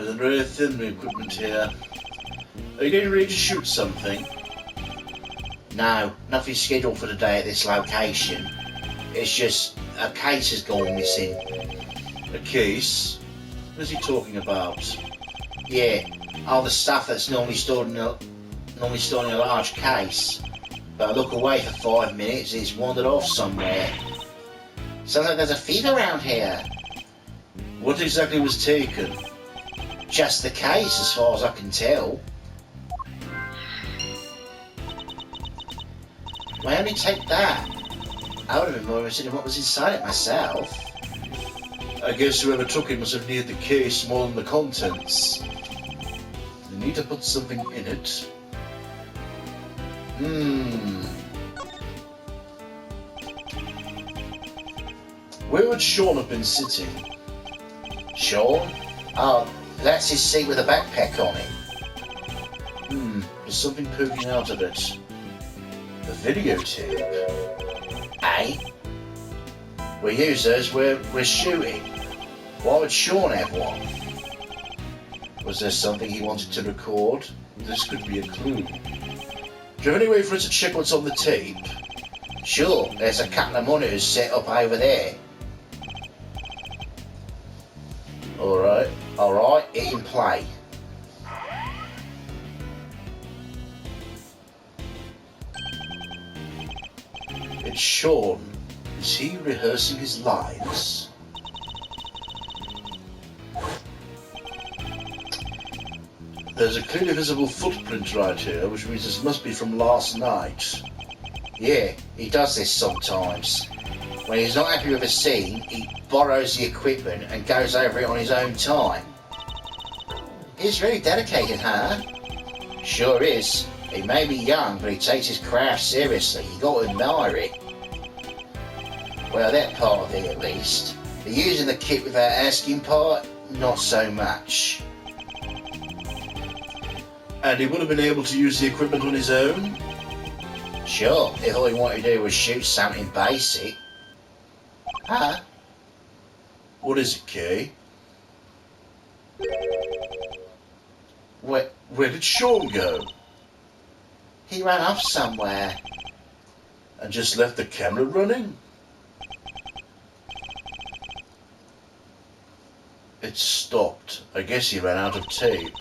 There's very thin equipment here. Are you getting ready to shoot something? No, nothing scheduled for today at this location. It's just a case has gone missing. A case? What is he talking about? Yeah, all the stuff that's normally stored in a large case. But I look away for 5 minutes, it's wandered off somewhere. Sounds like there's a thief around here. What exactly was taken? Just the case, as far as I can tell. Why only take that? I would have been more interested in what was inside it myself. I guess whoever took it must have needed the case more than the contents. They need to put something in it. Where would Sean have been sitting? Sean? Oh, that's his seat with a backpack on it. There's something poking out of it. A videotape. Eh? We use those where we're shooting. Why would Sean have one? Was there something he wanted to record? This could be a clue. Do you have any way for us to check what's on the tape? Sure, there's a couple of monitors set up over there. Alright, hit and play. It's Sean. Is he rehearsing his lines? There's a clearly visible footprint right here, which means this must be from last night. Yeah, he does this sometimes. When he's not happy with a scene, he borrows the equipment and goes over it on his own time. He's very dedicated, huh? Sure is. He may be young, but he takes his craft seriously. You got to admire it. Well, that part of it at least. The using the kit without asking part, not so much. And he would have been able to use the equipment on his own? Sure, if all he wanted to do was shoot something basic. Huh? What is it, Kay? Where did Sean go? He ran off somewhere. And just left the camera running? It stopped. I guess he ran out of tape.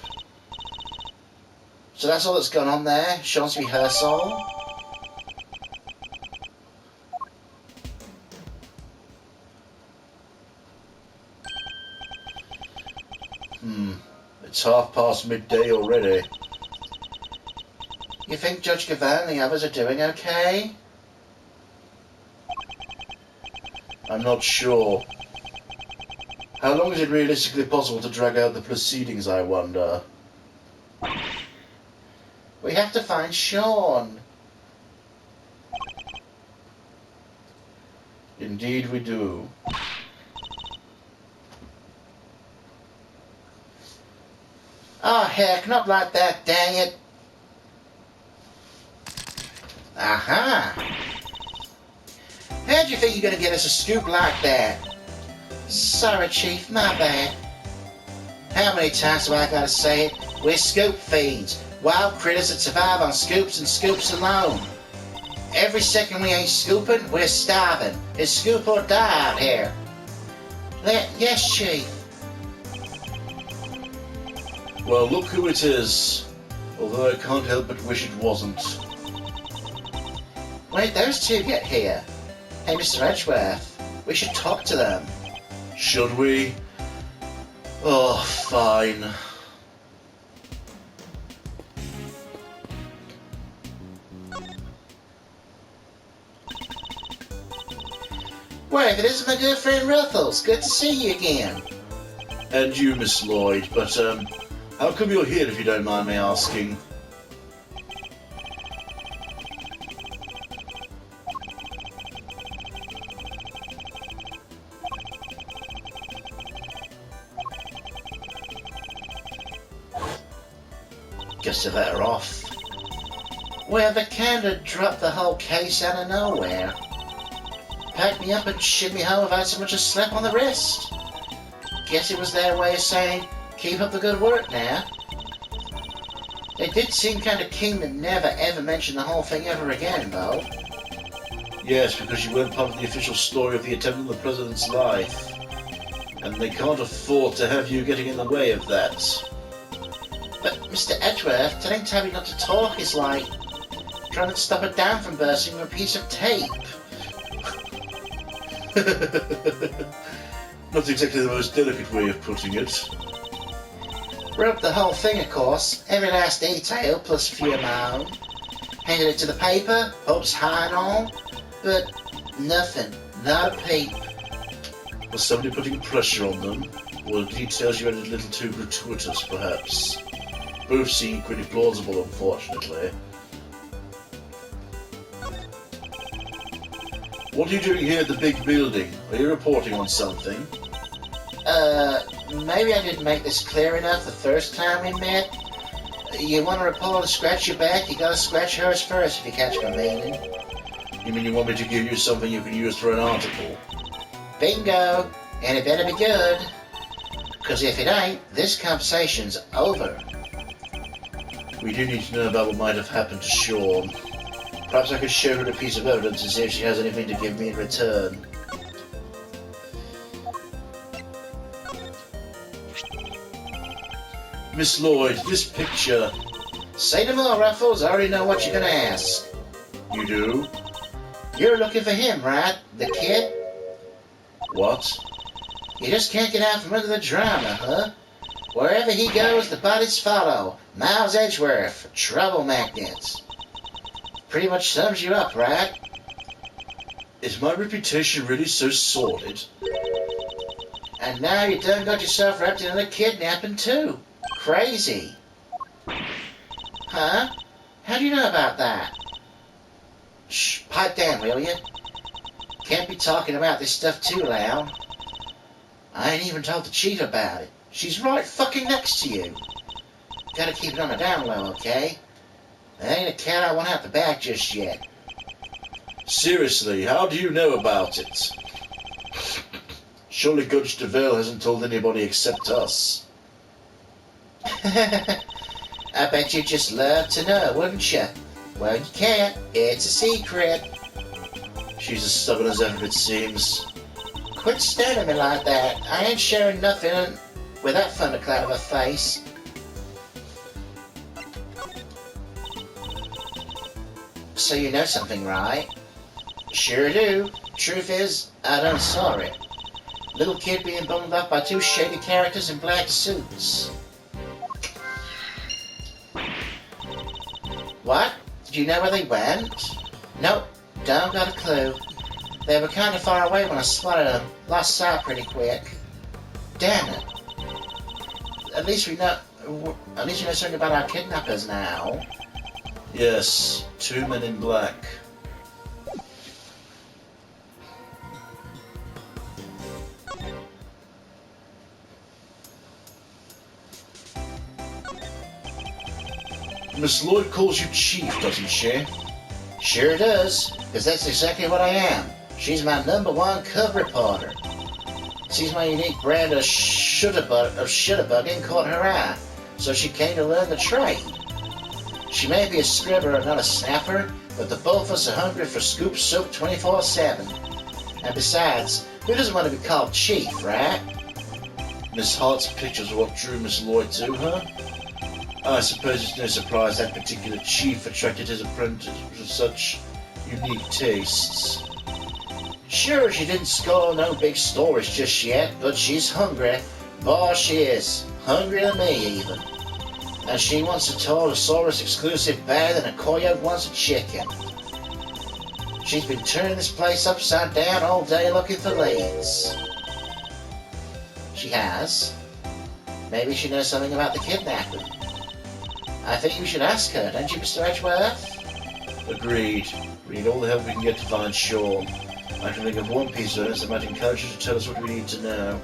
So that's all that's gone on there? Sean's rehearsal? It's midday already. You think Judge Gavone and the others are doing okay? I'm not sure. How long is it realistically possible to drag out the proceedings, I wonder? We have to find Sean. Indeed we do. Oh heck, not like that, dang it. Aha! How do you think you're gonna get us a scoop like that? Sorry, Chief, my bad. How many times have I gotta say it? We're scoop fiends. Wild critters that survive on scoops and scoops alone. Every second we ain't scooping, we're starving. It's scoop or die out here. Yes, Chief. Well, look who it is. Although I can't help but wish it wasn't. When did those two get here? Hey, Mr. Edgeworth, we should talk to them. Should we? Oh, fine. Well, if it isn't my good friend Ruffles, good to see you again. And you, Miss Lloyd, but, how come you're here if you don't mind me asking? Guess to let her off. Well, the candidate dropped the whole case out of nowhere. Packed me up and shipped me home without so much as a slap on the wrist. Guess it was their way of saying, keep Keep up the good work now. They did seem kind of keen to never ever mention the whole thing ever again, though. Yes, because you weren't part of the official story of the attempt on the president's life. And they can't afford to have you getting in the way of that. But Mr. Edgeworth, telling Tabby not to talk is like trying to stop a dam from bursting with a piece of tape. Not exactly the most delicate way of putting it. Wrote the whole thing, of course, every last detail, plus a few of my own. Handed it to the paper, hopes high and all, but nothing, not a peep. Was somebody putting pressure on them, or the details you added a little too gratuitous, perhaps? Both seem pretty plausible, unfortunately. What are you doing here at the big building? Are you reporting on something? Maybe I didn't make this clear enough the first time we met. You want a reporter to scratch your back, you gotta scratch hers first, if you catch my meaning. You mean you want me to give you something you can use for an article? Bingo! And it better be good. Because if it ain't, this conversation's over. We do need to know about what might have happened to Sean. Perhaps I could show her a piece of evidence and see if she has anything to give me in return. Miss Lloyd, this picture... Say no more, Ruffles. I already know what you're gonna ask. You do? You're looking for him, right? The kid? What? You just can't get out from under the drama, huh? Wherever he goes, the bodies follow. Miles Edgeworth, trouble magnets. Pretty much sums you up, right? Is my reputation really so sordid? And now you done got yourself wrapped in a kidnapping, too. Crazy. Huh? How do you know about that? Shh, pipe down, will you? Can't be talking about this stuff too loud. I ain't even told the chief about it. She's right fucking next to you. Gotta keep it on the down low, okay? There ain't a cat I want out the back just yet. Seriously, how do you know about it? Surely Judge DeVille hasn't told anybody except us. I bet you'd just love to know, wouldn't you? Well, you can't. It's a secret. She's as stubborn as ever, it seems. Quit staring at me like that. I ain't sharing nothing with that thundercloud of a face. So you know something, right? Sure do. Truth is, I done saw it. Little kid being bundled up by two shady characters in black suits. What? Did you know where they went? Nope, don't got a clue. They were kind of far away when I spotted them. Lost sight pretty quick. Damn it. At least we know something about our kidnappers now. Yes, 2 men in black. Miss Lloyd calls you Chief, doesn't she? Sure does, because that's exactly what I am. She's my #1 cub reporter. Sees my unique brand of shutterbugging caught her eye, so she came to learn the trade. She may be a scribber and not a snapper, but the both of us are hungry for scoop soup 24/7. And besides, who doesn't want to be called Chief, right? Miss Hart's pictures are what drew Miss Lloyd to her. I suppose it's no surprise that particular chief attracted his apprentice with such unique tastes. Sure, she didn't score no big stories just yet, but she's hungry. Boy, she is. Hungrier than me, even. And she wants a Torosaurus exclusive better than a coyote wants a chicken. She's been turning this place upside down all day looking for leads. She has. Maybe she knows something about the kidnapping. I think you should ask her, don't you, Mr. Edgeworth? Agreed. We need all the help we can get to find Sean. I can think of one piece of evidence that might encourage you to tell us what we need to know.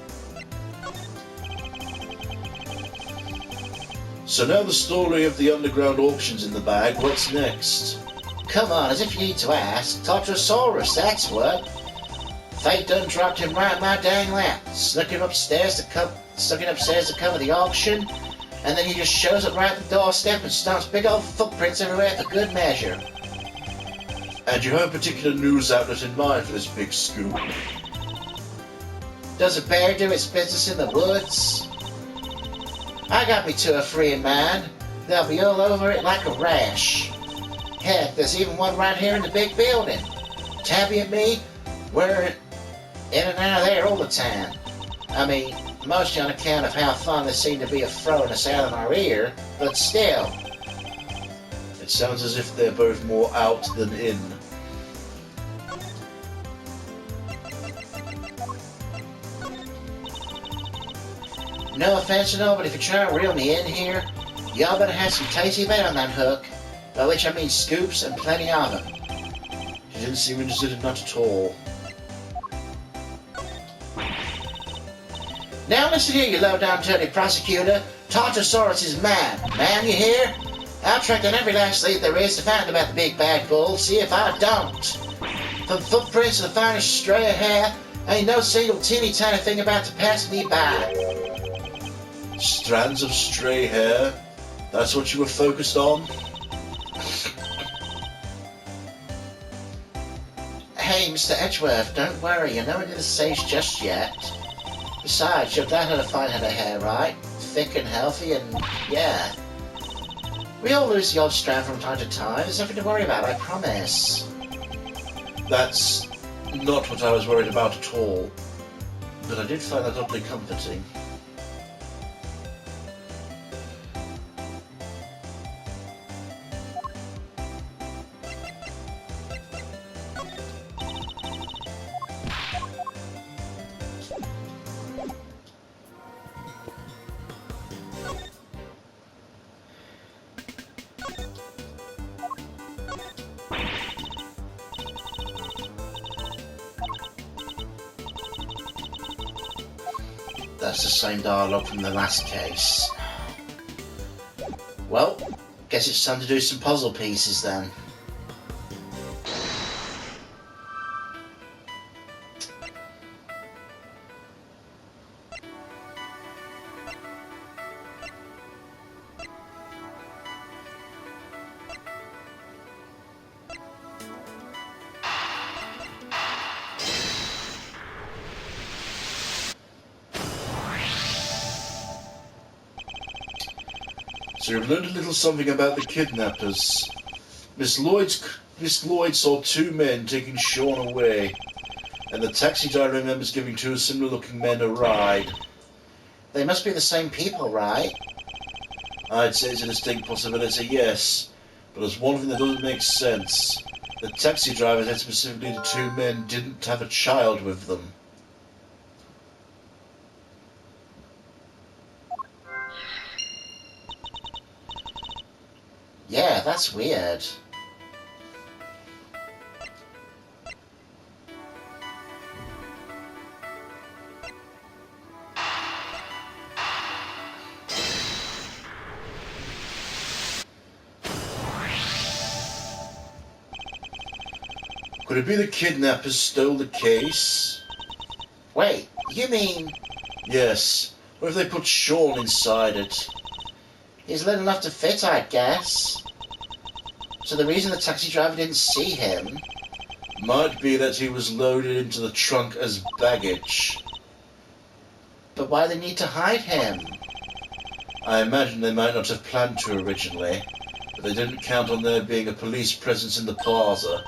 So now the story of the underground auction's in the bag. What's next? Come on, as if you need to ask. Tartarosaurus, that's what. Fate done dropped him right in my dang lap. Snuck him upstairs to cover the auction, and then he just shows up right at the doorstep and stomps big old footprints everywhere for good measure. And you have a particular news outlet in mind for this big scoop? Does a bear do its business in the woods? I got me two or three in mind. They'll be all over it like a rash. Heck, there's even one right here in the big building. Tabby and me, we're in and out of there all the time. I mean, mostly on account of how fond they seem to be of throwing us out of our ear, but still. It sounds as if they're both more out than in. No offense to nobody, if you try to reel me in here, y'all better have some tasty bait on that hook, by which I mean scoops and plenty of them. She didn't seem interested in that at all. Now listen here, you low-down dirty prosecutor. Tartosaurus is mine. Man, you hear? I'll track down every last lead there is to find about the big bad bull, see if I don't. From footprints to the finest stray of hair, ain't no single teeny tiny thing about to pass me by. Strands of stray hair? That's what you were focused on? Hey, Mr. Edgeworth, don't worry, you're nowhere near the stage just yet. Besides, your dad had a fine head of hair, right? Thick and healthy and, yeah. We all lose the odd strand from time to time. There's nothing to worry about, I promise. That's not what I was worried about at all. But I did find that oddly comforting. That's the same dialogue from the last case. Well, guess it's time to do some puzzle pieces then. So you've learned a little something about the kidnappers. Miss Lloyd saw two men taking Sean away, and the taxi driver remembers giving two similar-looking men a ride. They must be the same people, right? I'd say it's a distinct possibility, yes. But there's one thing that doesn't make sense. The taxi driver said specifically the two men didn't have a child with them. Yeah, that's weird. Could it be the kidnappers stole the case? Wait, you mean... Yes. What if they put Sean inside it? He's little enough to fit, I guess. So the reason the taxi driver didn't see him... Might be that he was loaded into the trunk as baggage. But why do they need to hide him? I imagine they might not have planned to originally, but they didn't count on there being a police presence in the plaza.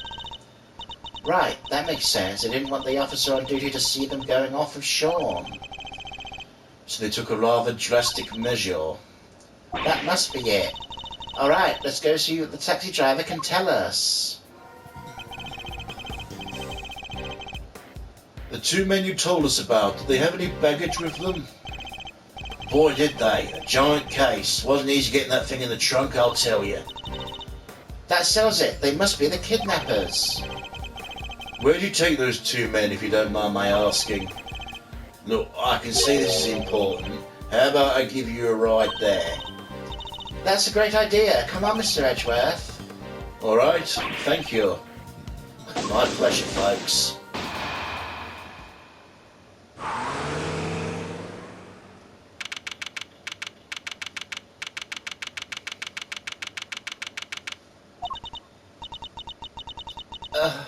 Right, that makes sense. They didn't want the officer on duty to see them going off with Sean. So they took a rather drastic measure. That must be it. Alright, let's go see what the taxi driver can tell us. The two men you told us about, did they have any baggage with them? Boy, did they. A giant case. Wasn't easy getting that thing in the trunk, I'll tell you. That settles it. They must be the kidnappers. Where'd you take those two men, if you don't mind my asking? Look, I can see this is important. How about I give you a ride there? That's a great idea. Come on, Mr. Edgeworth. All right, thank you. My pleasure, folks.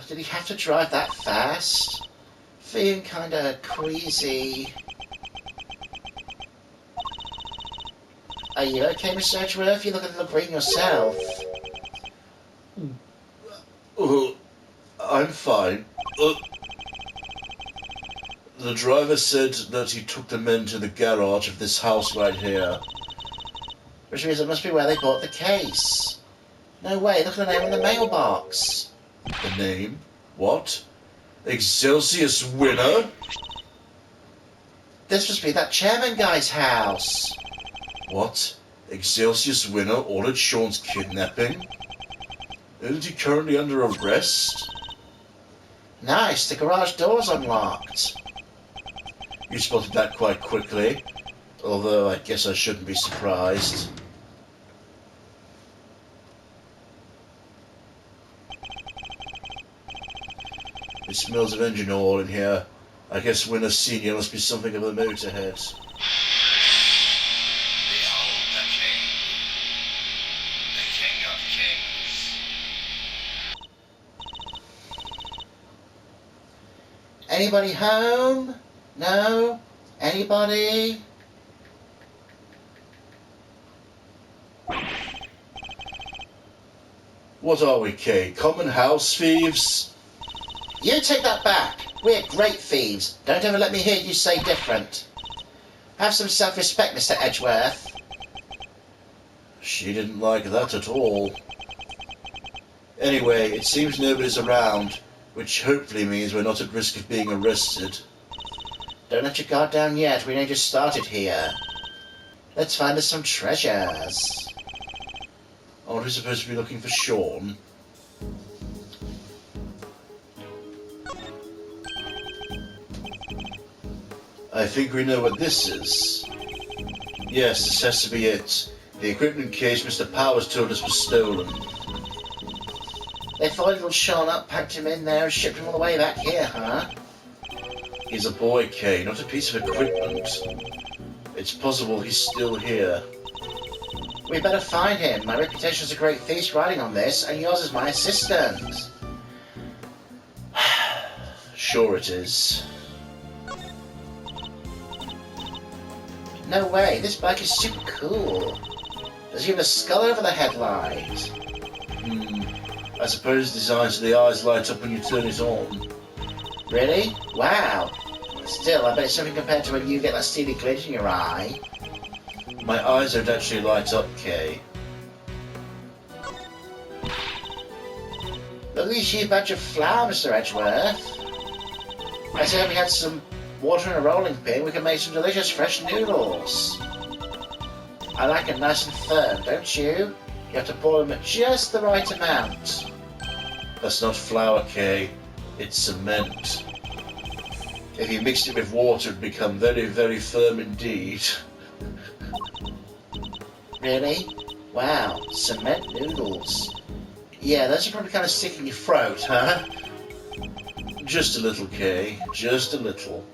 Did he have to drive that fast? Feeling kinda queasy. Are you okay, Mr. Edgeworth? You look a little green yourself. I'm fine. The driver said that he took the men to the garage of this house right here. Which means it must be where they bought the case. No way, look at the name on the mailbox. The name? What? Excelsius Winner? This must be that chairman guy's house. What? Excelsius Winner ordered Sean's kidnapping? Isn't he currently under arrest? Nice, the garage door's unlocked. You spotted that quite quickly, although I guess I shouldn't be surprised. It smells of engine oil in here. I guess Winner Senior must be something of a motorhead. Behold the king of kings. Anybody home? No? Anybody? What are we, Kay? Common house thieves? You take that back. We're great thieves. Don't ever let me hear you say different. Have some self-respect, Mr. Edgeworth. She didn't like that at all. Anyway, it seems nobody's around, which hopefully means we're not at risk of being arrested. Don't let your guard down yet. We only just started here. Let's find us some treasures. Aren't we supposed to be looking for Sean? I think we know what this is. Yes, this has to be it. The equipment case Mr. Powers told us was stolen. They followed little Sean up, packed him in there, and shipped him all the way back here, huh? He's a boy, Kay, not a piece of equipment. It's possible he's still here. We better find him. My reputation as a great thief riding on this, and yours as my assistant. Sure it is. No way, this bike is super cool. There's even a skull over the headlight. I suppose it's designed so the eyes light up when you turn it on. Really? Wow. Still, I bet it's something compared to when you get that steely glint in your eye. My eyes don't actually light up, Kay. Look at this huge bunch of flour, Mr. Edgeworth. I said if we had some water in a rolling pin, we could make some delicious fresh noodles. I like it nice and firm, don't you? You have to pour them at just the right amount. That's not flour, Kay. It's cement. If you mixed it with water, it'd become very, very firm indeed. Really? Wow, cement noodles. Yeah, those are probably kind of stick in your throat, huh? Just a little, Kay. Just a little.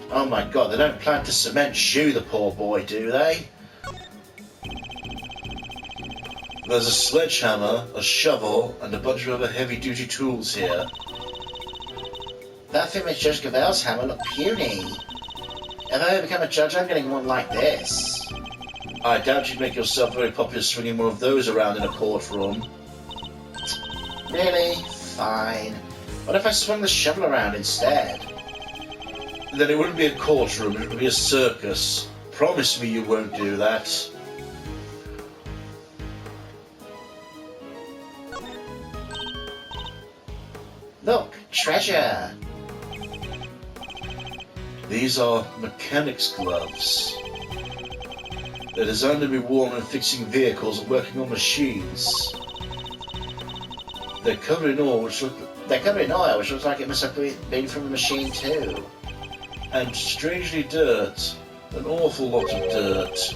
Oh my god, they don't plan to cement shoe the poor boy, do they? There's a sledgehammer, a shovel, and a bunch of other heavy-duty tools here. That thing makes Judge Gavel's hammer look puny. If I ever become a judge, I'm getting one like this. I doubt you'd make yourself very popular swinging one of those around in a courtroom. Really? Fine. What if I swung the shovel around instead? Then it wouldn't be a courtroom, it would be a circus. Promise me you won't do that. Look, treasure! These are mechanics' gloves. They're designed to be worn when fixing vehicles and working on machines. They're covered in oil, which looks like it must have been from the machine too. and strangely dirt. An awful lot of dirt.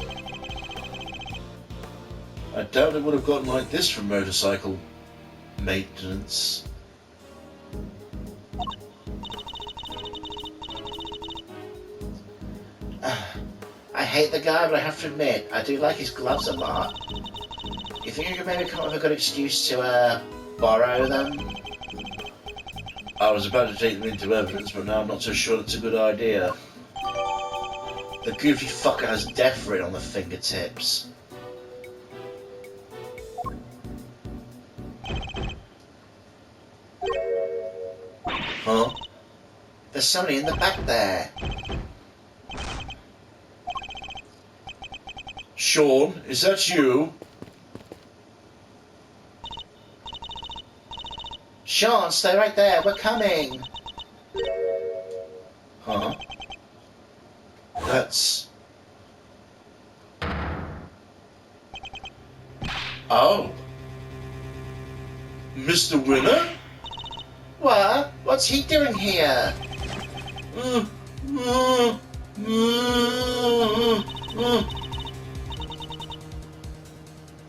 I doubt it would have gotten like this from motorcycle maintenance. I hate the guy, but I have to admit, I do like his gloves a lot. You think you could maybe come up with a good excuse to, borrow them? I was about to take them into evidence, but now I'm not so sure that's a good idea. The goofy fucker has death written on the fingertips. Huh? There's somebody in the back there. Sean, is that you? Sean, stay right there. We're coming. Huh? That's... Oh. Mr. Winner? What? What's he doing here?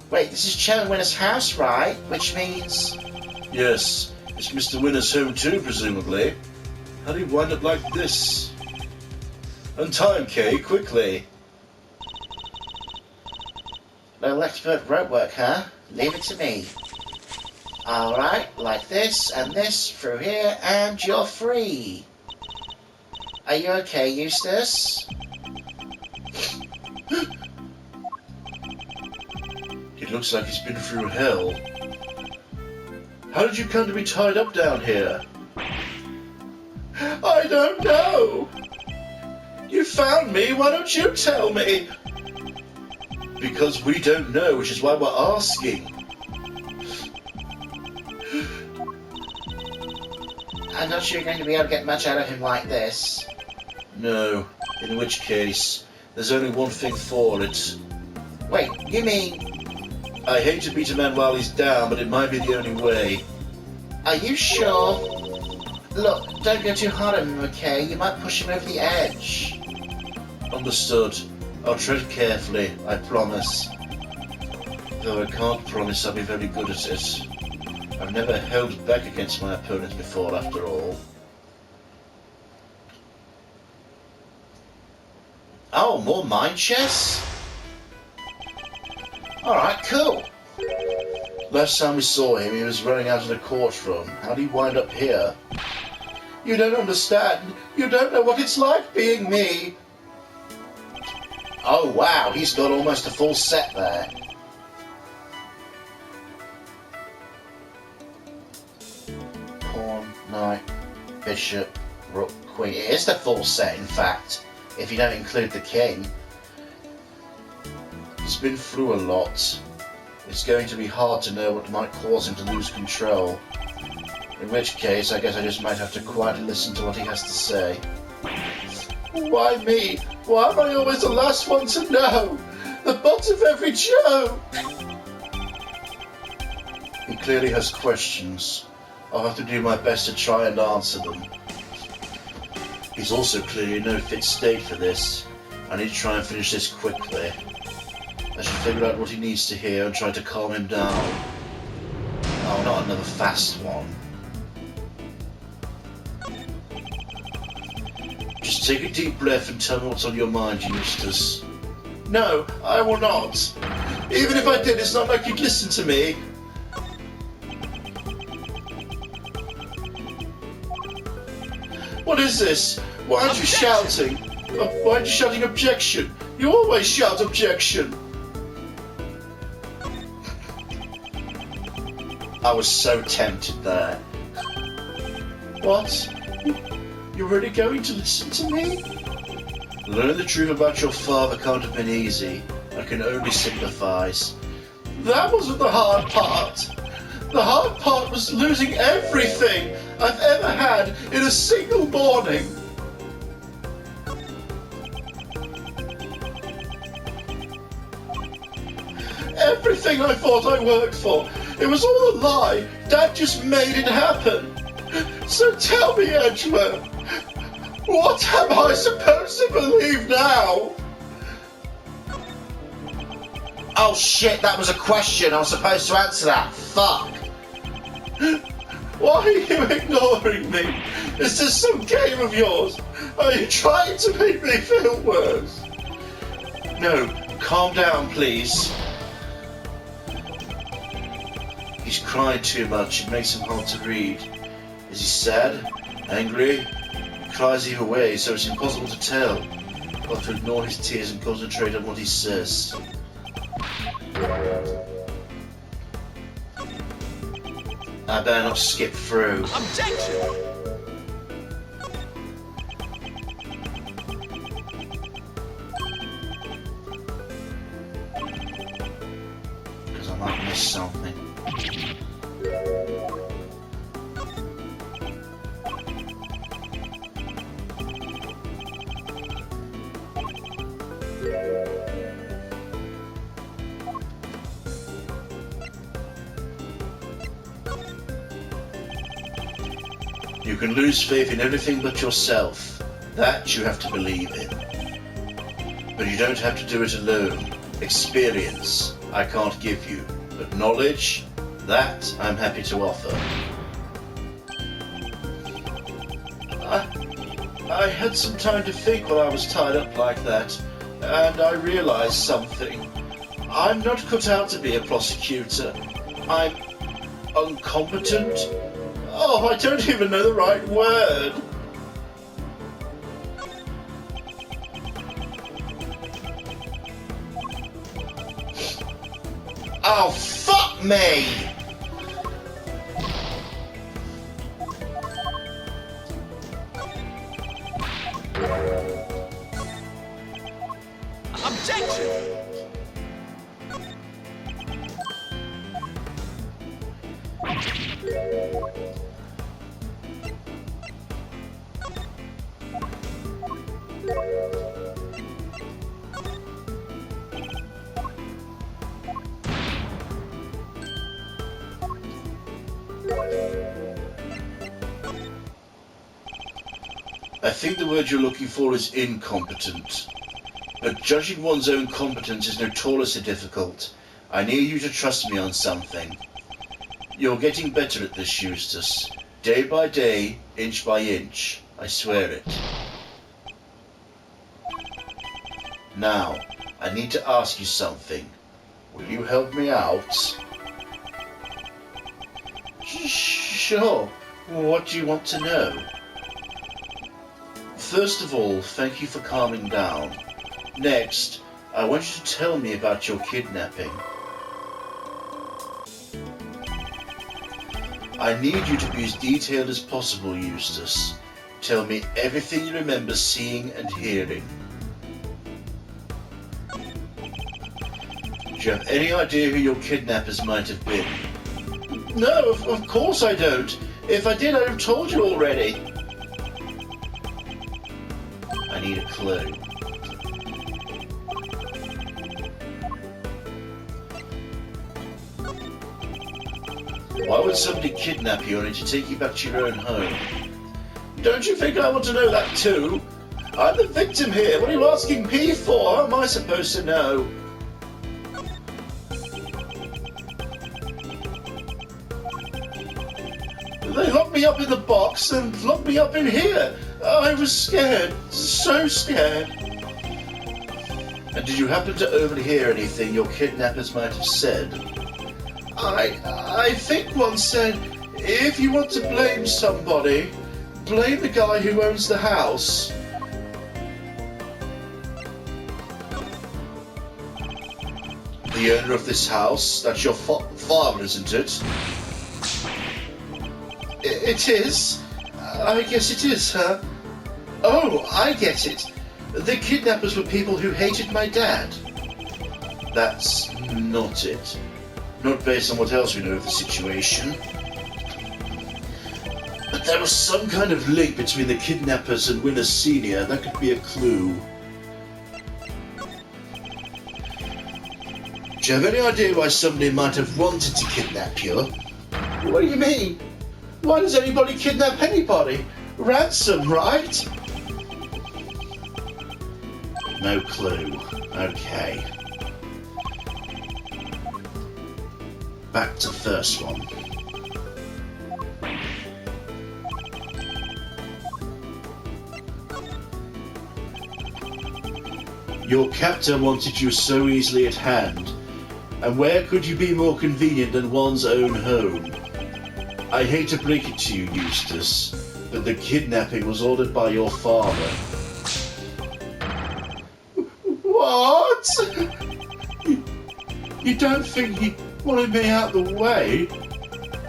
Wait, this is Chairman Winner's house, right? Which means... Yes, it's Mr. Winner's home too, presumably. How do you wind up like this? Untie him, Kay, quickly. Little expert rope work, huh? Leave it to me. Alright, like this and this through here, and you're free. Are you okay, Eustace? It looks like he's been through hell. How did you come to be tied up down here? I don't know. You found me, why don't you tell me? Because we don't know, which is why we're asking. I'm not sure you're going to be able to get much out of him like this. No, in which case, there's only one thing for it. Wait, you mean... I hate to beat a man while he's down, but it might be the only way. Are you sure? Look, don't go too hard on him, okay? You might push him over the edge. Understood. I'll tread carefully, I promise. Though I can't promise I'll be very good at it. I've never held back against my opponents before, after all. Oh, more mind chess? Alright, cool. Last time we saw him, he was running out of the courtroom. How'd he wind up here? You don't understand. You don't know what it's like being me. Oh wow, he's got almost a full set there. Pawn, knight, bishop, rook, queen. It is the full set, in fact, if you don't include the king. He's been through a lot. It's going to be hard to know what might cause him to lose control. In which case, I guess I just might have to quietly listen to what he has to say. Why me? Why am I always the last one to know? The butt of every joke! He clearly has questions. I'll have to do my best to try and answer them. He's also clearly in no fit state for this. I need to try and finish this quickly. I should figure out what he needs to hear and try to calm him down. Oh, not another fast one. Just take a deep breath and tell me what's on your mind, Eustace. No, I will not. Even if I did, it's not like you'd listen to me. What is this? Why aren't you shouting? Why aren't you shouting objection? You always shout objection. I was so tempted there. What? You're really going to listen to me? Learning the truth about your father can't have been easy. I can only sympathise. That wasn't the hard part. The hard part was losing everything I've ever had in a single morning. Everything I thought I worked for, it was all a lie. Dad just made it happen. So tell me, Edgeworth, what am I supposed to believe now? Oh shit, that was a question. I was supposed to answer that. Fuck. Why are you ignoring me? Is this some game of yours? Are you trying to make me feel worse? No, calm down, please. He's cried too much. It makes him hard to read. Is he sad? Angry? He cries either way, so it's impossible to tell. I'll have to ignore his tears and concentrate on what he says. I better not skip through. Objection! Because I might miss something. You can lose faith in everything but yourself. That you have to believe in. But you don't have to do it alone. Experience, I can't give you. But knowledge, that I'm happy to offer. I had some time to think while I was tied up like that, and I realized something. I'm not cut out to be a prosecutor. I'm incompetent. Oh, I don't even know the right word. Oh, fuck me! Objection! I think the word you're looking for is incompetent. But judging one's own competence is notoriously difficult. I need you to trust me on something. You're getting better at this, Eustace. Day by day, inch by inch. I swear it. Now, I need to ask you something. Will you help me out? Sure. What do you want to know? First of all, thank you for calming down. Next, I want you to tell me about your kidnapping. I need you to be as detailed as possible, Eustace. Tell me everything you remember seeing and hearing. Do you have any idea who your kidnappers might have been? No, of course I don't. If I did, I'd have told you already. I need a clue. Why would somebody kidnap you only to take you back to your own home? Don't you think I want to know that too? I'm the victim here. What are you asking me for? How am I supposed to know? They locked me up in the box and locked me up in here. I was scared. So scared. And did you happen to overhear anything your kidnappers might have said? I think one said, if you want to blame somebody, blame the guy who owns the house. The owner of this house? That's your father, isn't it? It is? I guess it is, huh? Oh, I get it. The kidnappers were people who hated my dad. That's not it. Not based on what else we know of the situation. But there was some kind of link between the kidnappers and Winner Senior. That could be a clue. Do you have any idea why somebody might have wanted to kidnap you? What do you mean? Why does anybody kidnap anybody? Ransom, right? No clue. Okay. Back to the first one. Your captor wanted you so easily at hand, and where could you be more convenient than one's own home? I hate to break it to you, Eustace, but the kidnapping was ordered by your father. What? You don't think he wanted me out the way?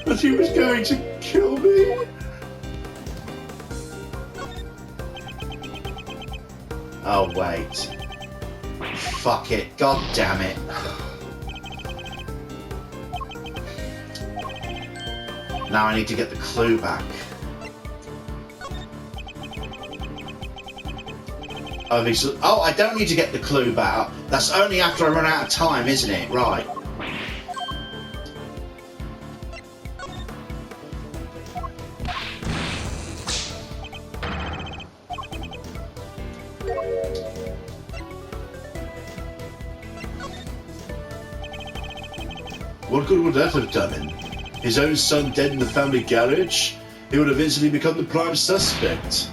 That he was going to kill me? Oh, wait. Fuck it. God damn it. Now I need to get the clue back. Oh, I don't need to get the clue back. That's only after I run out of time, isn't it? Right. What good would that have done him? His own son dead in the family garage? He would have instantly become the prime suspect.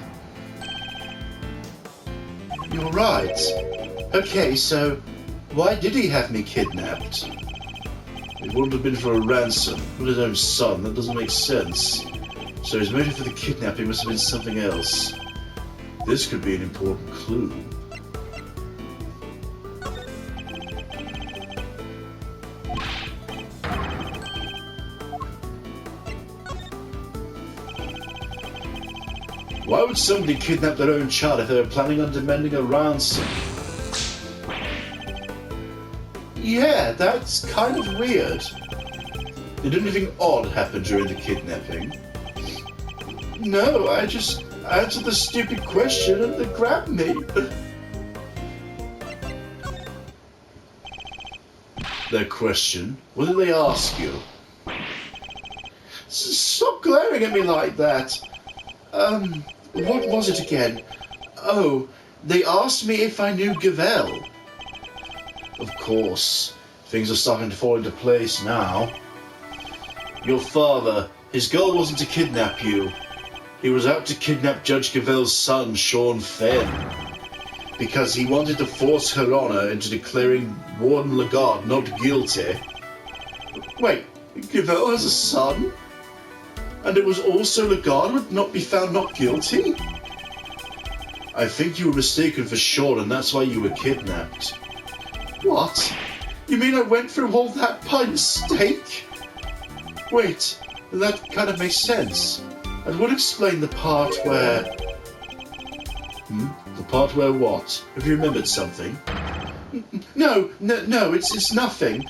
You're right. Okay, so why did he have me kidnapped? It wouldn't have been for a ransom, not his own son. That doesn't make sense. So his motive for the kidnapping must have been something else. This could be an important clue. Why would somebody kidnap their own child if they were planning on demanding a ransom? Yeah, that's kind of weird. Did anything odd happen during the kidnapping? No, I just answered the stupid question and they grabbed me. Their question? What did they ask you? Stop glaring at me like that. What was it again? Oh, they asked me if I knew Gavel. Of course, things are starting to fall into place now. Your father, his goal wasn't to kidnap you. He was out to kidnap Judge Gavel's son, Sean Fenn, because he wanted to force Her Honor into declaring Warden Lagarde not guilty. Wait, Gavel has a son? And it was also Lagarde would not be found not guilty? I think you were mistaken for Sean and that's why you were kidnapped. What? You mean I went through all that by mistake? Wait, that kind of makes sense. And would explain the part where... The part where what? Have you remembered something? No, it's nothing.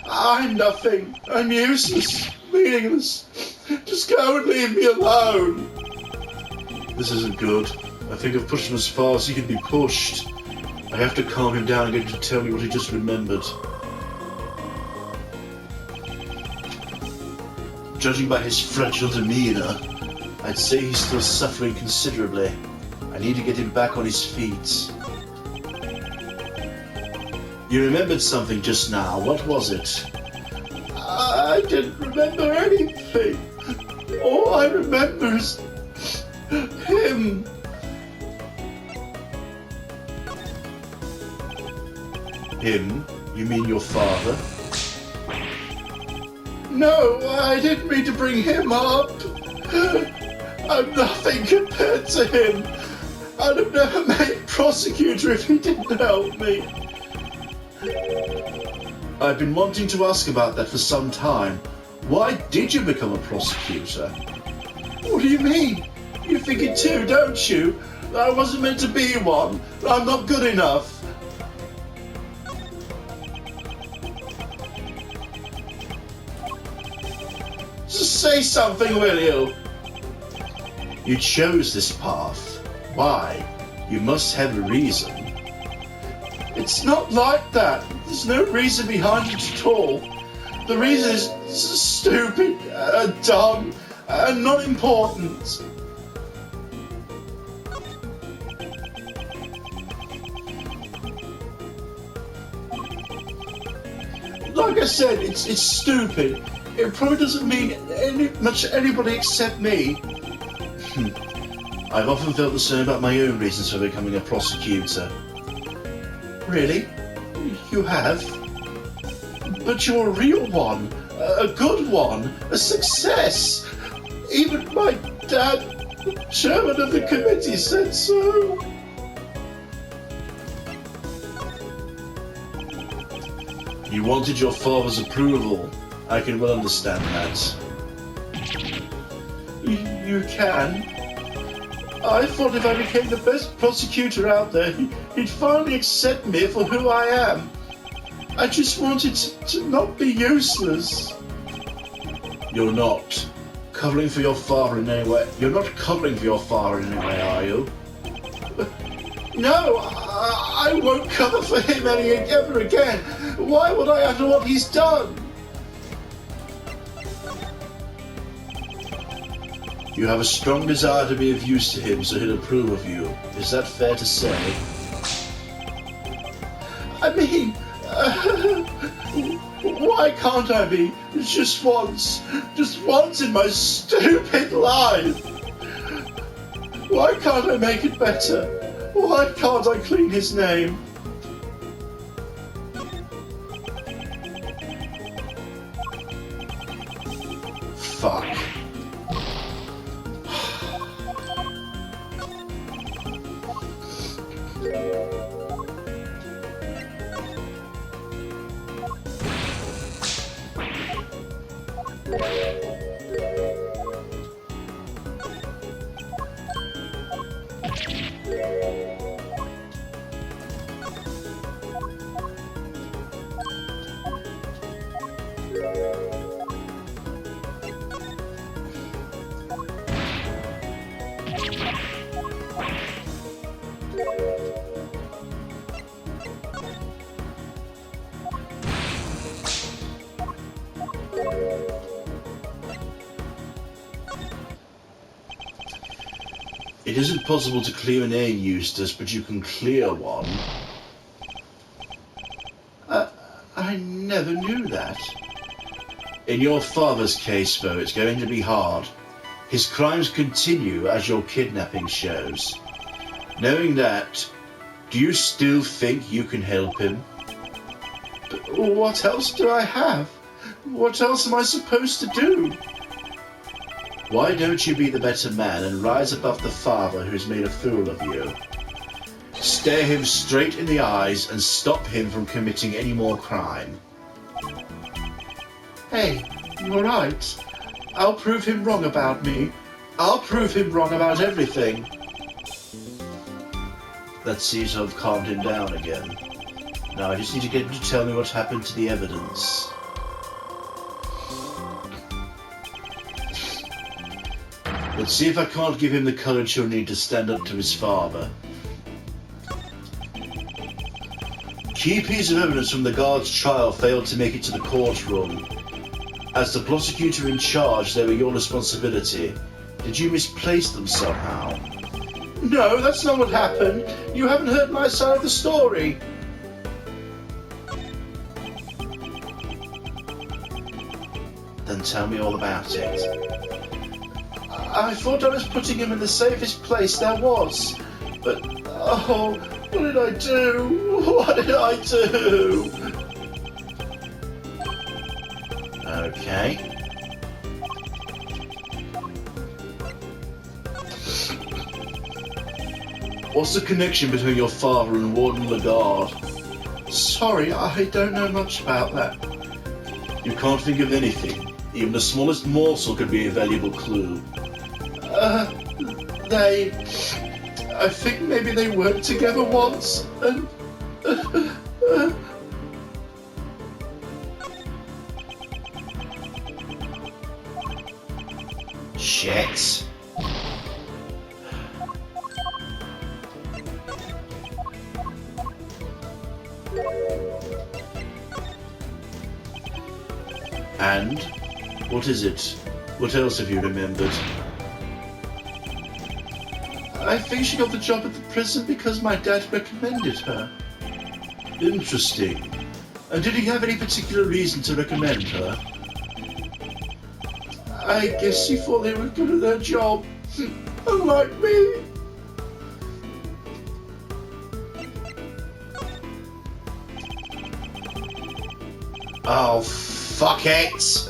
I'm nothing. I'm useless, meaningless. Just go and leave me alone. This isn't good. I think I've pushed him as far as he can be pushed. I have to calm him down and get him to tell me what he just remembered. Judging by his fragile demeanor, I'd say he's still suffering considerably. I need to get him back on his feet. You remembered something just now. What was it? I didn't remember anything. All I remember is him. Him? You mean your father? No, I didn't mean to bring him up. I'm nothing compared to him. I'd have never made prosecutor if he didn't help me. I've been wanting to ask about that for some time. Why did you become a prosecutor? What do you mean? You think it too, don't you? I wasn't meant to be one. I'm not good enough. Just say something, will you? You chose this path. Why? You must have a reason. It's not like that. There's no reason behind it at all. The reason is stupid, dumb, and not important. Like I said, it's stupid. It probably doesn't mean much to anybody except me. I've often felt the same about my own reasons for becoming a prosecutor. Really? You have? But you're a real one, a good one, a success. Even my dad, the chairman of the committee, said so. You wanted your father's approval. I can well understand that. You can. I thought if I became the best prosecutor out there, he'd finally accept me for who I am. I just wanted to not be useless. You're not covering for your father in any way. You're not covering for your father in any way, are you? No, I won't cover for him ever again. Why would I after what he's done? You have a strong desire to be of use to him, so he'll approve of you. Is that fair to say? I mean, why can't I be? Just once in my stupid life. Why can't I make it better? Why can't I clean his name? Fuck. It isn't possible to clear a name, Eustace, but you can clear one. I never knew that. In your father's case, though, it's going to be hard. His crimes continue, as your kidnapping shows. Knowing that, do you still think you can help him? But what else do I have? What else am I supposed to do? Why don't you be the better man and rise above the father who's made a fool of you? Stare him straight in the eyes and stop him from committing any more crime. Hey, you're right. I'll prove him wrong about me. I'll prove him wrong about everything. That seems to have calmed him down again. Now I just need to get him to tell me what happened to the evidence. Let's see if I can't give him the courage he'll need to stand up to his father. Key piece of evidence from the guard's trial failed to make it to the courtroom. As the prosecutor in charge, they were your responsibility. Did you misplace them somehow? No, that's not what happened. You haven't heard my side of the story. Then tell me all about it. I thought I was putting him in the safest place there was. But, oh, what did I do? What did I do? Okay. What's the connection between your father and Warden Lagarde? Sorry, I don't know much about that. You can't think of anything? Even the smallest morsel could be a valuable clue. I think maybe they worked together once, and... Shit. And? What is it? What else have you remembered? I think she got the job at the prison because my dad recommended her. Interesting. And did he have any particular reason to recommend her? I guess he thought they were good at their job. Unlike me. Oh, fuck it!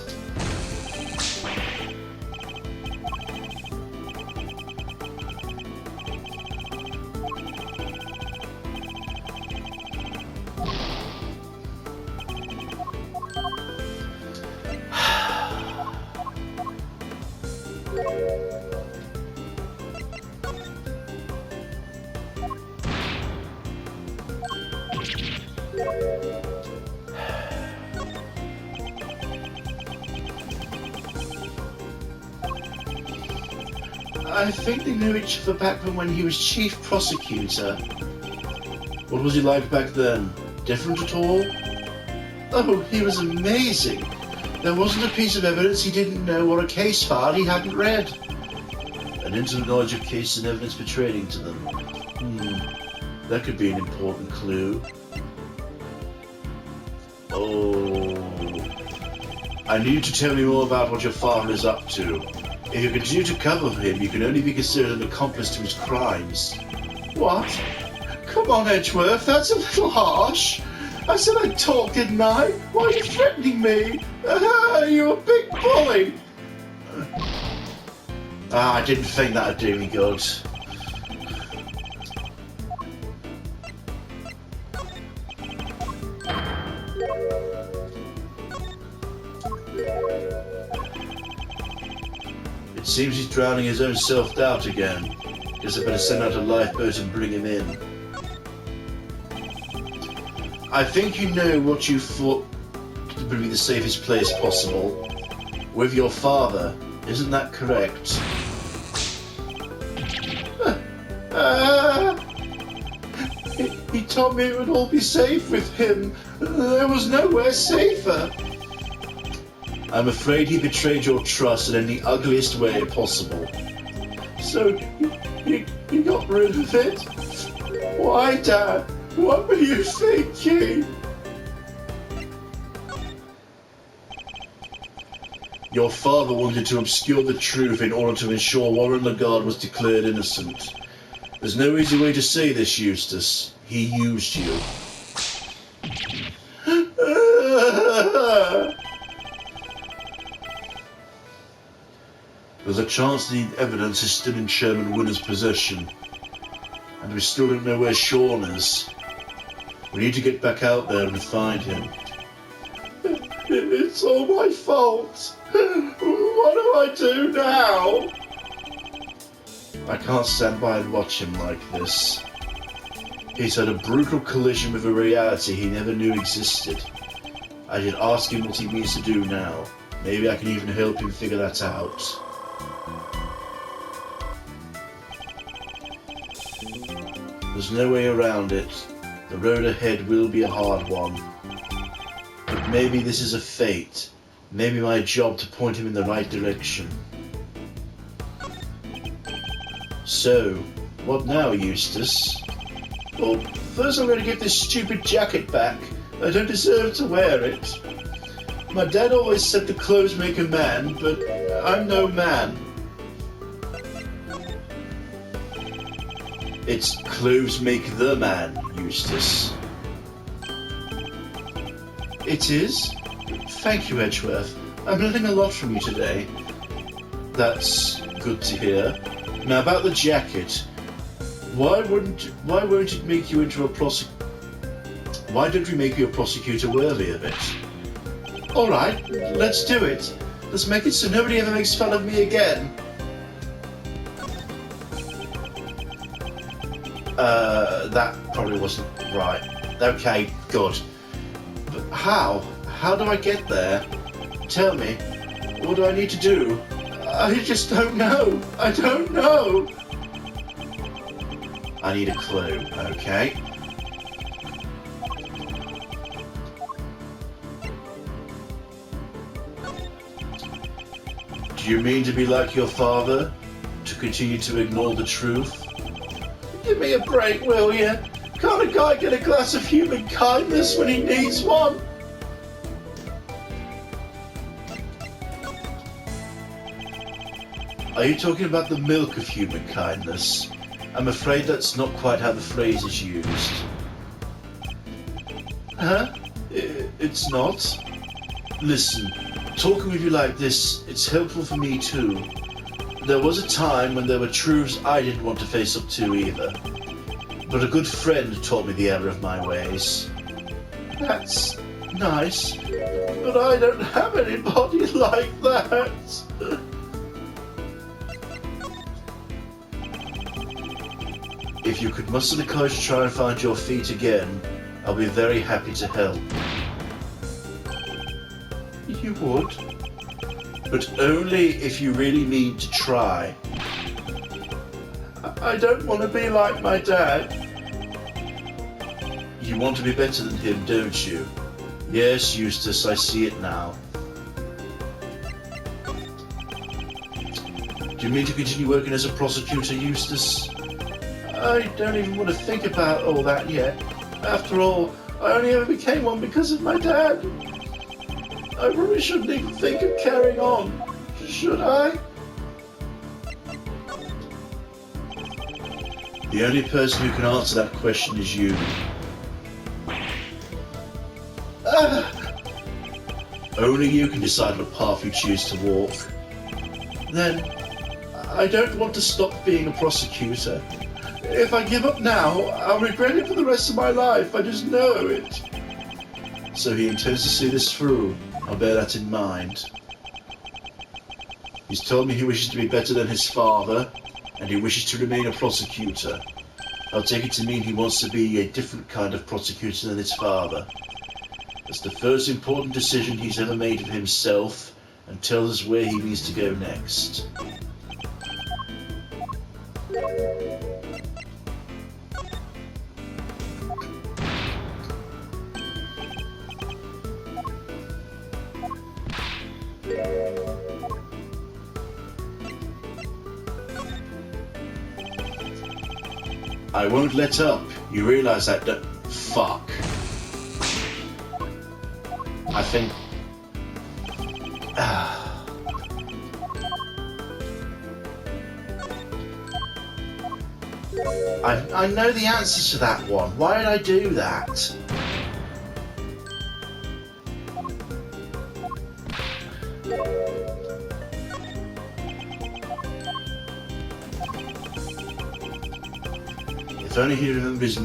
I think they knew each other back from when he was chief prosecutor. What was he like back then? Different at all? Oh, he was amazing. There wasn't a piece of evidence he didn't know or a case file he hadn't read. An intimate knowledge of cases and evidence pertaining to them. That could be an important clue. Oh. I need you to tell me more about what your father is up to. If you continue to cover for him, you can only be considered an accomplice to his crimes. What? Come on, Edgeworth, that's a little harsh. I said I'd talk, didn't I? Why are you threatening me? You're a big bully. I didn't think that'd do me good. It seems he's drowning his own self-doubt again. Guess I better send out a lifeboat and bring him in. I think you know what you thought would be the safest place possible. With your father, isn't that correct? He told me it would all be safe with him. There was nowhere safer. I'm afraid he betrayed your trust in the ugliest way possible. So, he got rid of it? Why, Dad? What were you thinking? Your father wanted to obscure the truth in order to ensure Warren Lagarde was declared innocent. There's no easy way to say this, Eustace. He used you. There's a chance the evidence is still in Chairman Winner's possession. And we still don't know where Sean is. We need to get back out there and find him. It's all my fault. What do I do now? I can't stand by and watch him like this. He's had a brutal collision with a reality he never knew existed. I should ask him what he means to do now. Maybe I can even help him figure that out. There's no way around it. The road ahead will be a hard one. But maybe this is a fate. Maybe my job to point him in the right direction. So, what now, Eustace? Well, first I'm going to get this stupid jacket back. I don't deserve to wear it. My dad always said the clothes make a man, but I'm no man. It's clothes make the man, Eustace. It is? Thank you, Edgeworth. I'm learning a lot from you today. That's good to hear. Now about the jacket. Why won't it make you into a Why don't we make you a prosecutor worthy of it? Alright, let's do it. Let's make it so nobody ever makes fun of me again. That probably wasn't right. Okay, good. But how? How do I get there? Tell me. What do I need to do? I just don't know. I don't know. I need a clue. Okay. Do you mean to be like your father? To continue to ignore the truth? Give me a break, will you? Can't a guy get a glass of human kindness when he needs one? Are you talking about the milk of human kindness? I'm afraid that's not quite how the phrase is used. Huh? It's not? Listen, talking with you like this, it's helpful for me too. There was a time when there were truths I didn't want to face up to either. But a good friend taught me the error of my ways. That's nice, but I don't have anybody like that. If you could muster the courage to try and find your feet again, I'll be very happy to help. You would? But only if you really mean to try. I don't want to be like my dad. You want to be better than him, don't you? Yes, Eustace, I see it now. Do you mean to continue working as a prosecutor, Eustace? I don't even want to think about all that yet. After all, I only ever became one because of my dad. I probably shouldn't even think of carrying on, should I? The only person who can answer that question is you. Only you can decide what path you choose to walk. Then, I don't want to stop being a prosecutor. If I give up now, I'll regret it for the rest of my life. I just know it. So he intends to see this through. I'll bear that in mind. He's told me he wishes to be better than his father, and he wishes to remain a prosecutor. I'll take it to mean he wants to be a different kind of prosecutor than his father. It's the first important decision he's ever made of himself, and tells us where he needs to go next. I won't let up. You realize that, fuck. I think... I know the answer to that one. Why did I do that? If only he remembered his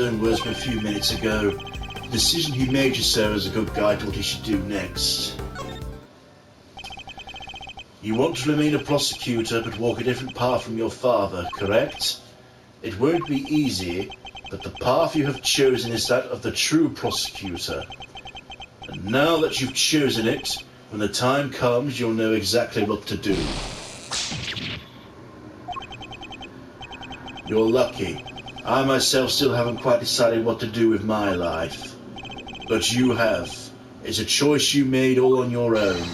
own words from a few minutes ago. The decision he made just served as a good guide to what he should do next. You want to remain a prosecutor but walk a different path from your father, correct? It won't be easy, but the path you have chosen is that of the true prosecutor. And now that you've chosen it, when the time comes, you'll know exactly what to do. You're lucky. I myself still haven't quite decided what to do with my life. But you have. It's a choice you made all on your own.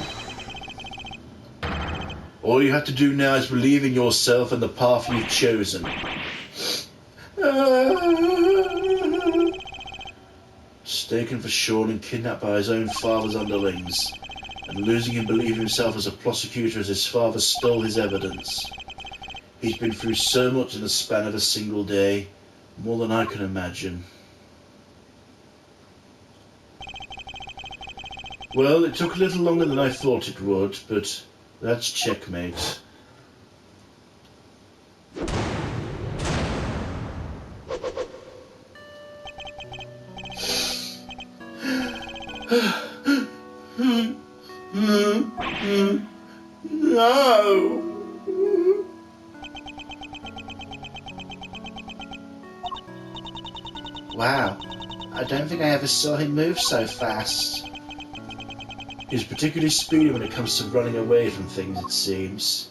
All you have to do now is believe in yourself and the path you've chosen. Taken for short and kidnapped by his own father's underlings, and losing in believing himself as a prosecutor as his father stole his evidence. He's been through so much in the span of a single day, more than I can imagine. Well, it took a little longer than I thought it would, but that's checkmate. No! Wow, I don't think I ever saw him move so fast. He's particularly speedy when it comes to running away from things, it seems.